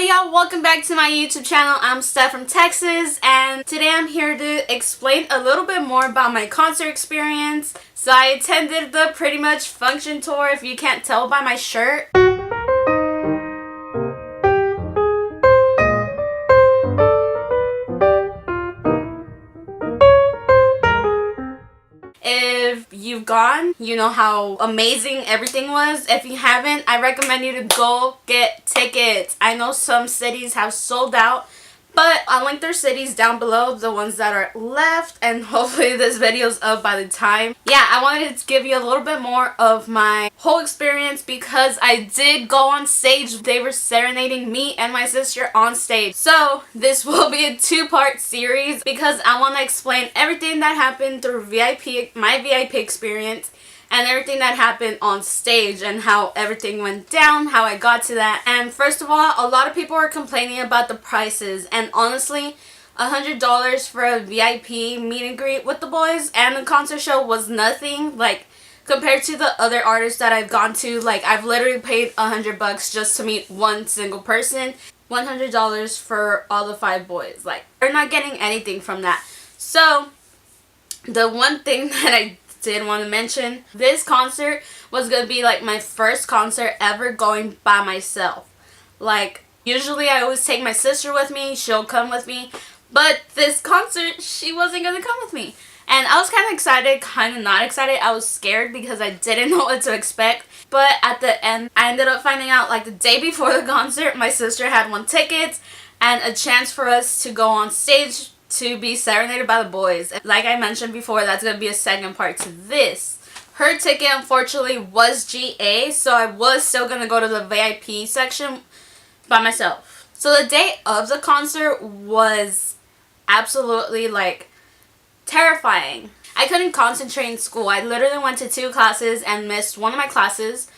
y'all, welcome back to my YouTube channel. I'm Steph from Texas, and today I'm here to explain a little bit more about my concert experience. So I attended the Prettymuch Funktion tour, if you can't tell by my shirt. If you've gone, you know how amazing everything was. If you haven't, I recommend you to go get tickets. I know some cities have sold out, but I'll link their cities down below, the ones that are left, and hopefully this video's up by the time. Yeah, I wanted to give you a little bit more of my whole experience because I did go on stage. They were serenading me and my sister on stage. So this will be a two-part series because I want to explain everything that happened through my VIP experience, and everything that happened on stage and how everything went down, how I got to that. And first of all, a lot of people were complaining about the prices, and honestly, $100 for a VIP meet and greet with the boys and the concert show was nothing, like, compared to the other artists that I've gone to. Like, I've literally paid $100 just to meet one single person. $100 for all the 5 boys. Like, they're not getting anything from that. So the one thing that I did want to mention, this concert was going to be like my first concert ever going by myself. Like, usually I always take my sister with me, she'll come with me, but this concert, she wasn't going to come with me. And I was kind of excited, kind of not excited. I was scared because I didn't know what to expect. But at the end, I ended up finding out like the day before the concert, my sister had won tickets and a chance for us to go on stage to be serenaded by the boys. Like I mentioned before, that's going to be a second part to this. Her ticket unfortunately was GA, so I was still going to go to the VIP section by myself. So the day of the concert was absolutely like terrifying. I couldn't concentrate in school. I literally went to 2 classes and missed one of my classes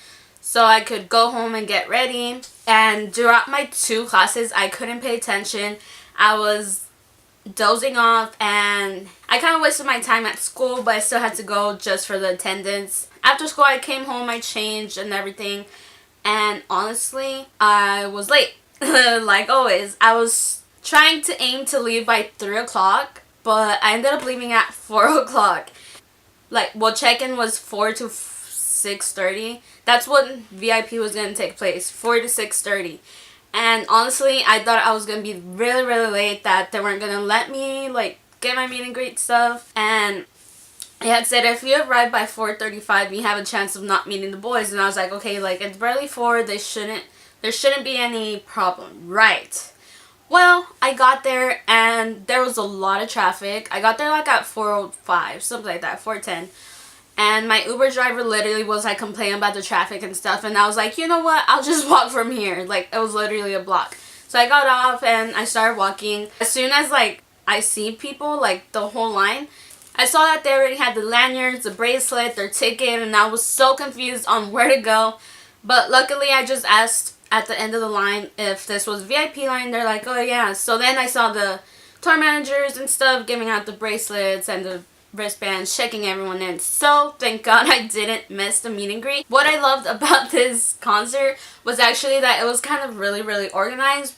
so I could go home and get ready. And throughout my 2 classes, I couldn't pay attention. I was dozing off, and I kind of wasted my time at school, but I still had to go just for the attendance. After school, I came home, I changed and everything, and honestly, I was late. Like always. I was trying to aim to leave by 3 o'clock, but I ended up leaving at 4 o'clock. Like, well, check-in was 4 to 6:30. That's when VIP was going to take place, 4 to 6:30. And honestly, I thought I was going to be really, really late, that they weren't going to let me, like, get my meet and greet stuff. And it had said if you arrive by 4:35, you have a chance of not meeting the boys. And I was like, okay, like, it's barely 4, there shouldn't be any problem, right? Well, I got there, and there was a lot of traffic. I got there, like, at 4:05, something like that, 4:10. And my Uber driver literally was like complaining about the traffic and stuff. And I was like, you know what? I'll just walk from here. Like, it was literally a block. So I got off and I started walking. As soon as like I see people, like the whole line, I saw that they already had the lanyards, the bracelet, their ticket. And I was so confused on where to go. But luckily I just asked at the end of the line if this was VIP line. They're like, oh yeah. So then I saw the tour managers and stuff giving out the bracelets and the wristbands, checking everyone in. So thank God I didn't miss the meet and greet. What I loved about this concert was actually that it was kind of really, really organized.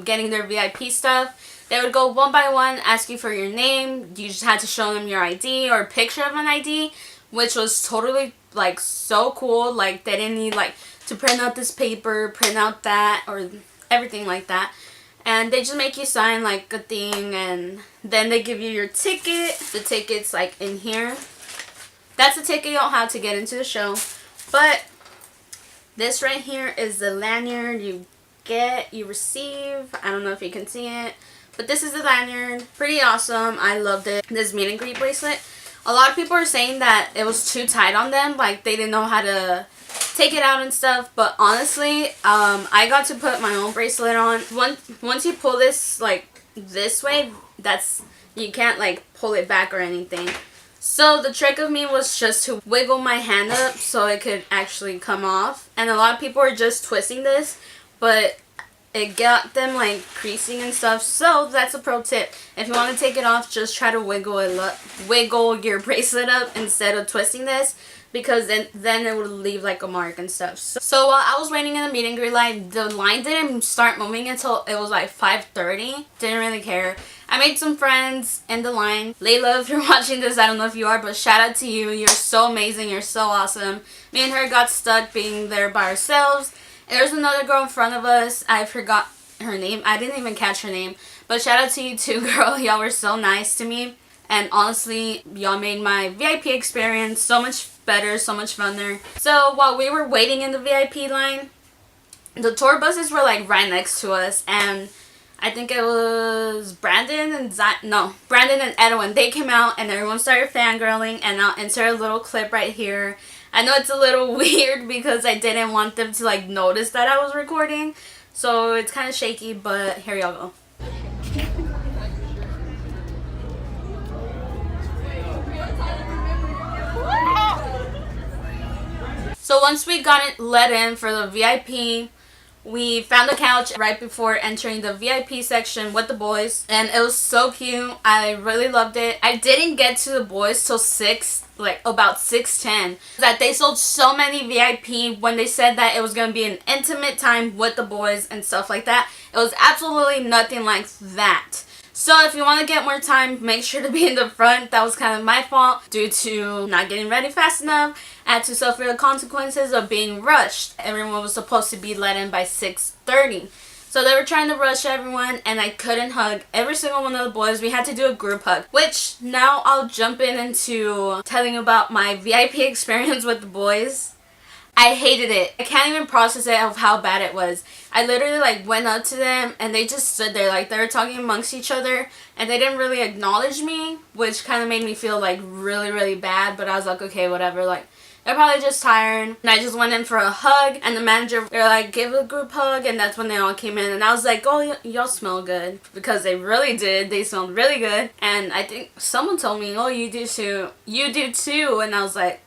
Getting their VIP stuff, they would go one by one, ask you for your name. You just had to show them your ID or a picture of an ID, which was totally like so cool. Like, they didn't need like to print out this paper, print out that, or everything like that. And they just make you sign like a thing, and then they give you your ticket. The ticket's like in here. That's the ticket you'll have to get into the show. But this right here is the lanyard you receive. I don't know if you can see it, but this is the lanyard. Pretty awesome. I loved it. This meet and greet bracelet. A lot of people are saying that it was too tight on them. Like, they didn't know how to take it out and stuff, but honestly, I got to put my own bracelet on. Once you pull this like this way, you can't like pull it back or anything. So the trick of me was just to wiggle my hand up so it could actually come off. And a lot of people are just twisting this, but it got them like creasing and stuff. So that's a pro tip. If you want to take it off, just try to wiggle your bracelet up instead of twisting this, because then it would leave like a mark and stuff. So while I was waiting in the meet and greet line, the line didn't start moving until it was like 5:30. Didn't really care. I made some friends in the line. Layla, if you're watching this, I don't know if you are, but shout out to you. You're so amazing. You're so awesome. Me and her got stuck being there by ourselves. There's another girl in front of us. I forgot her name. I didn't even catch her name. But shout out to you too, girl. Y'all were so nice to me. And honestly, y'all made my VIP experience so much better, so much funner. So while we were waiting in the VIP line, the tour buses were like right next to us. And I think it was Brandon and Edwin. They came out and everyone started fangirling, and I'll insert a little clip right here. I know it's a little weird because I didn't want them to like notice that I was recording, so it's kind of shaky, but here y'all go. So once we got it let in for the VIP, we found a couch right before entering the VIP section with the boys, and it was so cute. I really loved it. I didn't get to the boys till about 6:10. That they sold so many VIP when they said that it was going to be an intimate time with the boys and stuff like that. It was absolutely nothing like that. So if you want to get more time, make sure to be in the front. That was kind of my fault due to not getting ready fast enough. I had to suffer the consequences of being rushed. Everyone was supposed to be let in by 6:30. So they were trying to rush everyone, and I couldn't hug every single one of the boys. We had to do a group hug, which now I'll jump into telling you about my VIP experience with the boys. I hated it. I can't even process it of how bad it was. I literally like went up to them and they just stood there like they were talking amongst each other, and they didn't really acknowledge me, which kind of made me feel like really bad. But I was like, okay, whatever, like they're probably just tired. And I just went in for a hug, and the manager, they're like, give a group hug, and that's when they all came in. And I was like, oh, y'all smell good, because they really did. They smelled really good. And I think someone told me, oh, you do too. And I was like,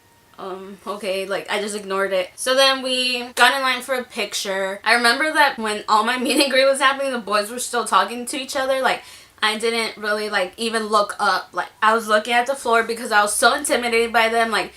okay, like I just ignored it. So then we got in line for a picture. I remember that when all my meet and greet was happening, the boys were still talking to each other. Like I didn't really like even look up. Like I was looking at the floor because I was so intimidated by them. Like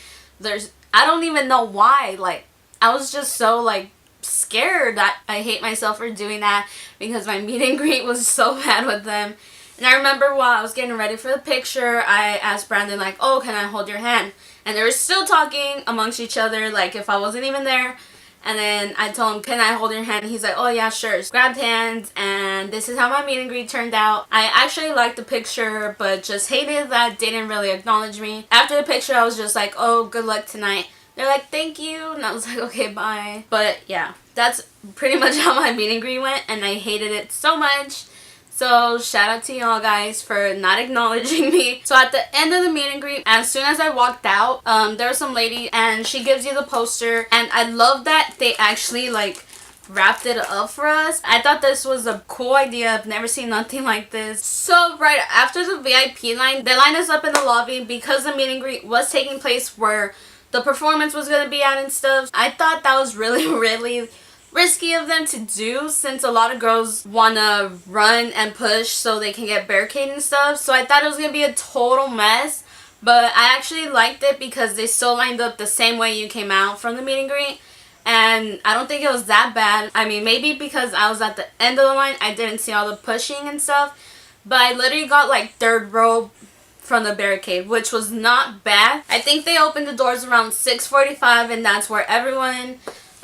I don't even know why. Like I was just so like scared that I hate myself for doing that, because my meet and greet was so bad with them. And I remember while I was getting ready for the picture, I asked Brandon like, oh, can I hold your hand? And they were still talking amongst each other like if I wasn't even there. And then I told him, can I hold your hand? And he's like, oh yeah, sure. Grabbed hands, and this is how my meet and greet turned out. I actually liked the picture, but just hated that didn't really acknowledge me. After the picture, I was just like, oh, good luck tonight. They're like, thank you. And I was like, okay, bye. But yeah, that's pretty much how my meet and greet went, and I hated it so much. So shout out to y'all guys for not acknowledging me. So at the end of the meet and greet, as soon as I walked out, there was some lady and she gives you the poster, and I love that they actually like wrapped it up for us. I thought this was a cool idea. I've never seen nothing like this. So right after the VIP line, they lined us up in the lobby because the meet and greet was taking place where the performance was going to be at and stuff. I thought that was really risky of them to do, since a lot of girls want to run and push so they can get barricaded and stuff. So I thought it was going to be a total mess, but I actually liked it because they still lined up the same way you came out from the meet and greet, and I don't think it was that bad. I mean, maybe because I was at the end of the line, I didn't see all the pushing and stuff, but I literally got like third row from the barricade, which was not bad. I think they opened the doors around 6:45, and that's where everyone,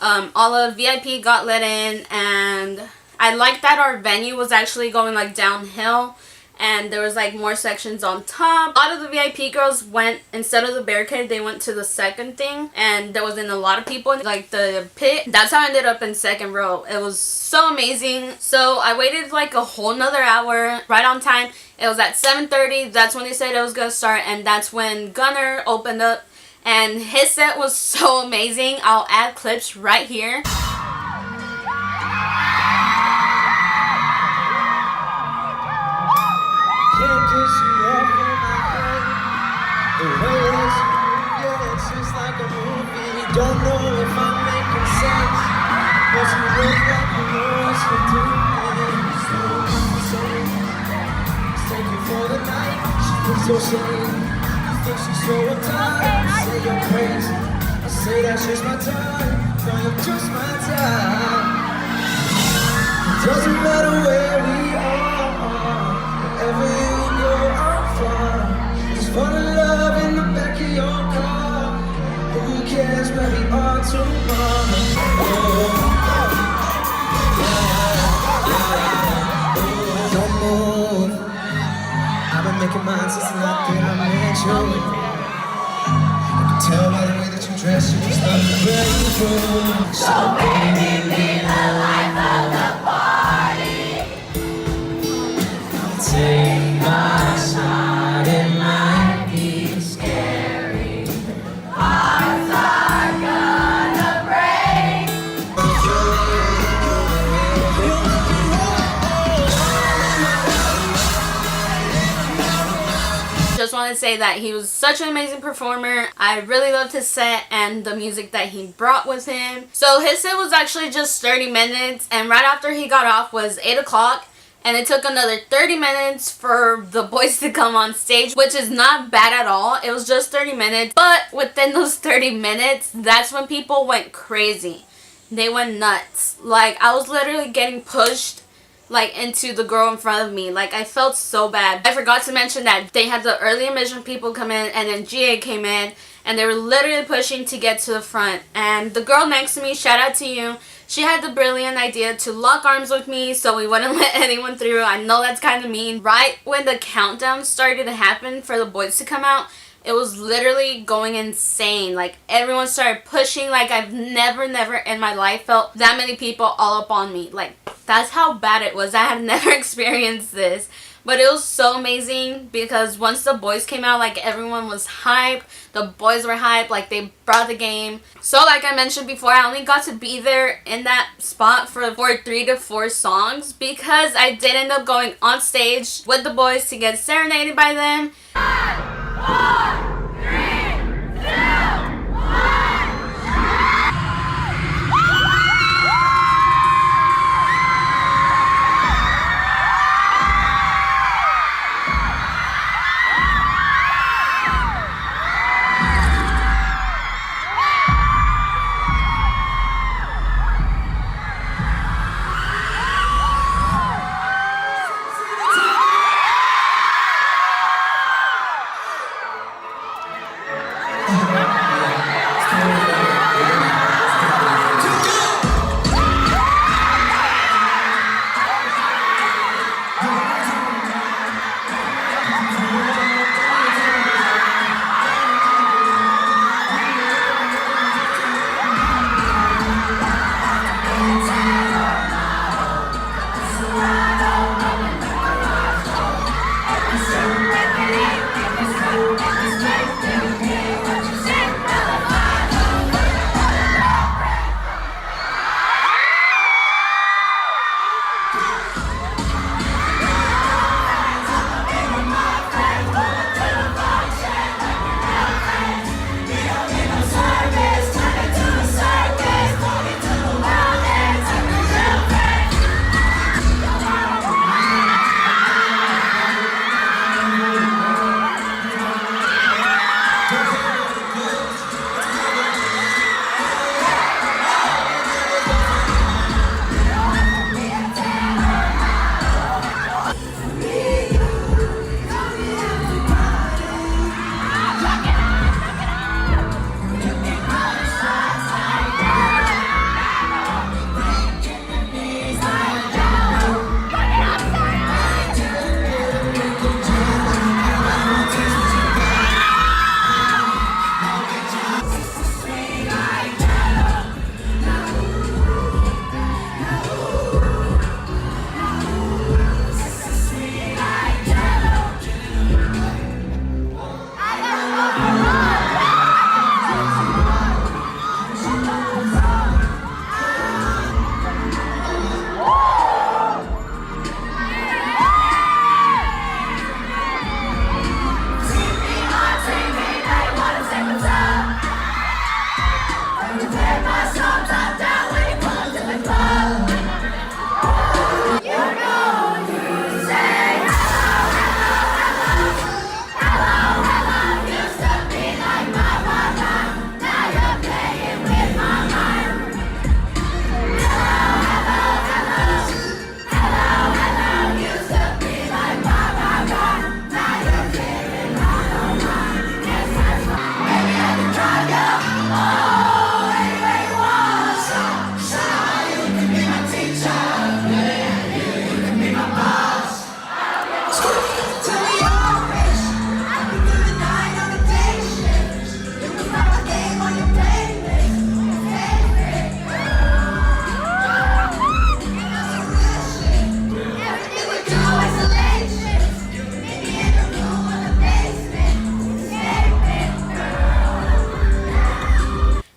all of VIP got let in. And I like that our venue was actually going like downhill, and there was like more sections on top. A lot of the VIP girls went, instead of the barricade, they went to the second thing, and there wasn't a lot of people in like the pit. That's how I ended up in second row. It was so amazing. So I waited like a whole nother hour, right on time. It was at 7:30. That's when they said it was gonna start, and that's when Gunner opened up, and his set was so amazing. I'll add clips right here. Don't know if I'm making sense, but you look like you know what to do. so silly. You think she's so uptight. I say you're crazy. I say that's just my time. No, you're just my time. It doesn't matter where we are. Wherever you go, I'm fine. Just fall in love in the back of your car. Who cares where we are tomorrow? Don't move. I've been making mine since the night that I met you. I can tell by the way that you dress, you just love to break through. So baby, be the life of the party. Take my side, it might be scary. Hearts are gonna break. Just want to say that he was such an amazing performer. I really loved his set and the music that he brought with him. So his set was actually just 30 minutes, and right after he got off was 8 o'clock. And it took another 30 minutes for the boys to come on stage, which is not bad at all. It was just 30 minutes. But within those 30 minutes, that's when people went crazy. They went nuts. Like, I was literally getting pushed like into the girl in front of me. Like, I felt so bad. I forgot to mention that they had the early admission people come in, and then GA came in, and they were literally pushing to get to the front. And the girl next to me, shout out to you, she had the brilliant idea to lock arms with me so we wouldn't let anyone through. I know that's kind of mean. Right when the countdown started to happen for the boys to come out, it was literally going insane. Like, everyone started pushing. Like, I've never in my life felt that many people all up on me. Like, that's how bad it was. I have never experienced this. But it was so amazing because once the boys came out, like, everyone was hype. The boys were hype. Like, they brought the game. So, like I mentioned before, I only got to be there in that spot for 3 to 4 songs because I did end up going on stage with the boys to get serenaded by them. 5, 4, 3, 2, 1.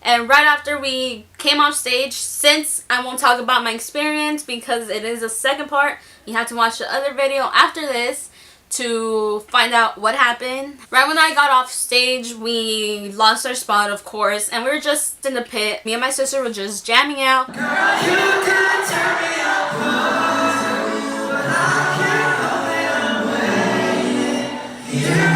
And right after we came off stage, since I won't talk about my experience because it is a second part, you have to watch the other video after this to find out what happened. Right when I got off stage, we lost our spot, of course, and we were just in the pit. Me and my sister were just jamming out. Girl, you can turn me up, but I can't hold it away. Yeah.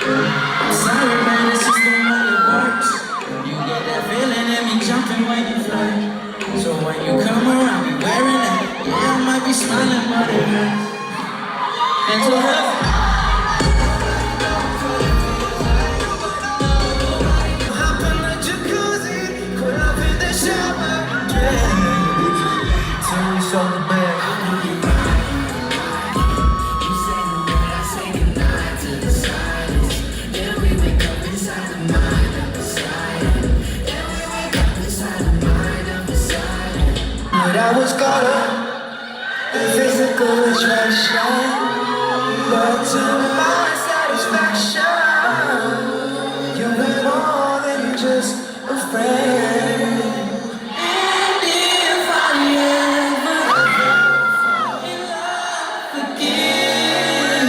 I'm sorry, man, it's just the way it works. You get that feeling in me jumping when you flirt. So when you come around, be wearing that. Yeah, I might be smiling, but it hurts. Mental health. Hop in the jacuzzi, put up in the shower. Yeah. Tell me something bad. I was caught up in physical attraction, but to my satisfaction, you were more than just a friend. And if I ever fall in love again,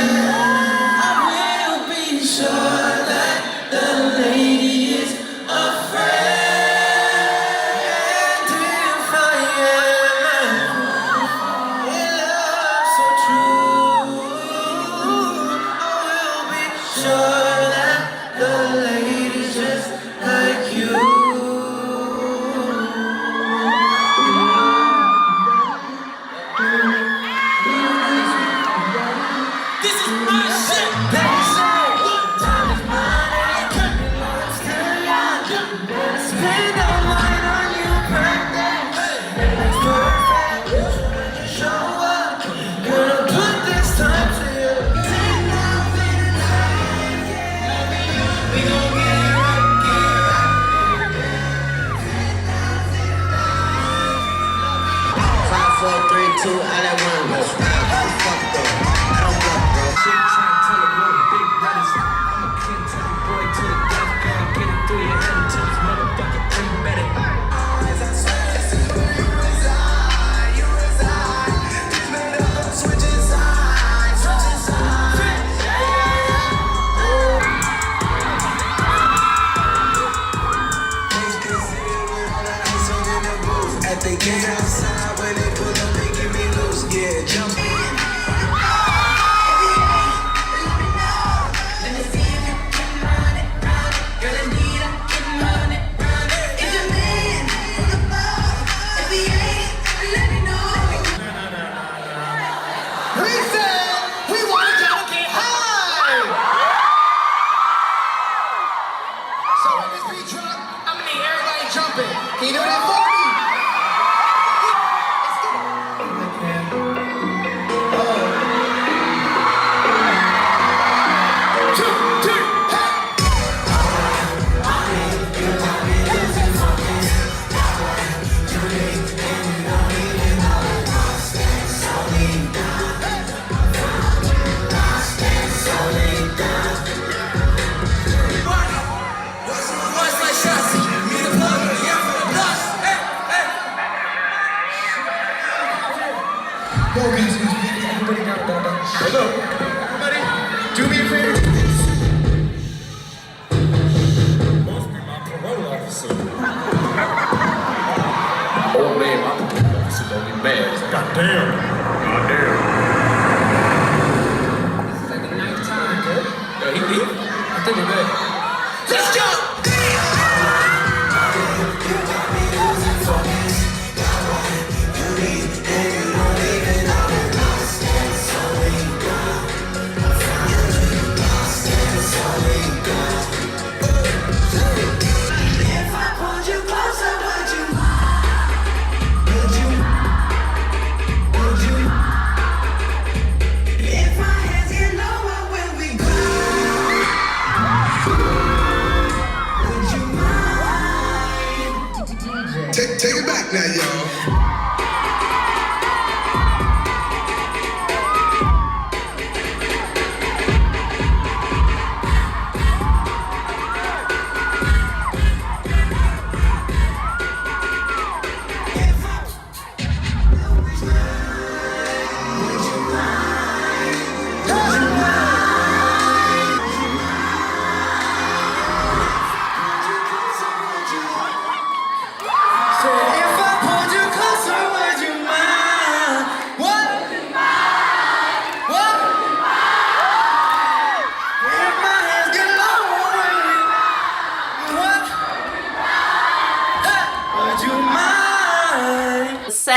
I will be sure that the lady is a friend. They get outside when they pull up, they give me loose, yeah, jump in. We said we wanted y'all to get high. So when this beat drop, I'm gonna need everybody jumping. Can you do that for me? Everybody down. Hello. Everybody, do me a favor. Must be my parole officer. Oh man, my parole officer don't be mad. Goddamn. It's like a night time, good? Yo, he leave? I think we're good. Let's go! Take it back now, y'all.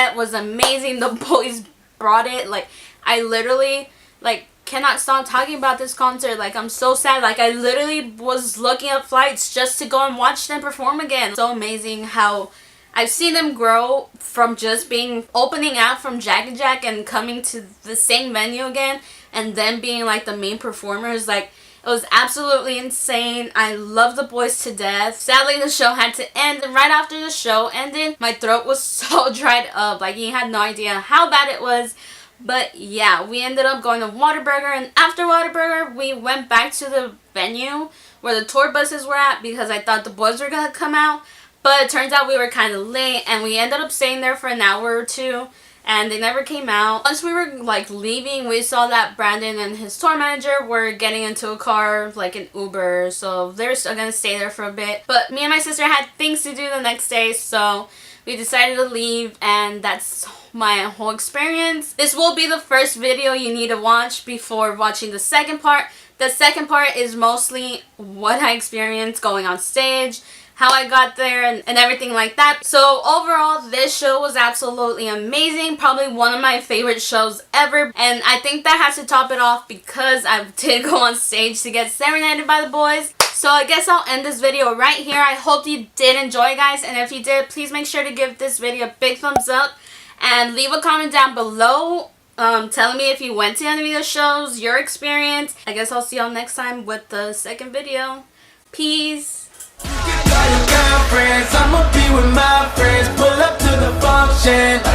set was amazing. The boys brought it. Like, I literally, like, cannot stop talking about this concert. Like, I'm so sad. Like, I literally was looking up flights just to go and watch them perform again. So amazing how I've seen them grow from just being opening out from Jack and Jack and coming to the same venue again, and then being like the main performers. Like, it was absolutely insane. I love the boys to death. Sadly, the show had to end, and right after the show ended, my throat was so dried up. Like, you had no idea how bad it was. But yeah, we ended up going to Whataburger, and after Whataburger, we went back to the venue where the tour buses were at because I thought the boys were going to come out. But it turns out we were kind of late, and we ended up staying there for an hour or two, and they never came out. Once we were like leaving, we saw that Brandon and his tour manager were getting into a car, like an Uber, so they're still gonna stay there for a bit. But me and my sister had things to do the next day, so we decided to leave, and that's my whole experience. This will be the first video you need to watch before watching the second part. The second part is mostly what I experienced going on stage, how I got there, and everything like that. So overall, this show was absolutely amazing. Probably one of my favorite shows ever. And I think that has to top it off because I did go on stage to get serenaded by the boys. So I guess I'll end this video right here. I hope you did enjoy, guys. And if you did, please make sure to give this video a big thumbs up. And leave a comment down below telling me if you went to any of the shows, your experience. I guess I'll see y'all next time with the second video. Peace. Friends, I'ma be with my friends, pull up to the function.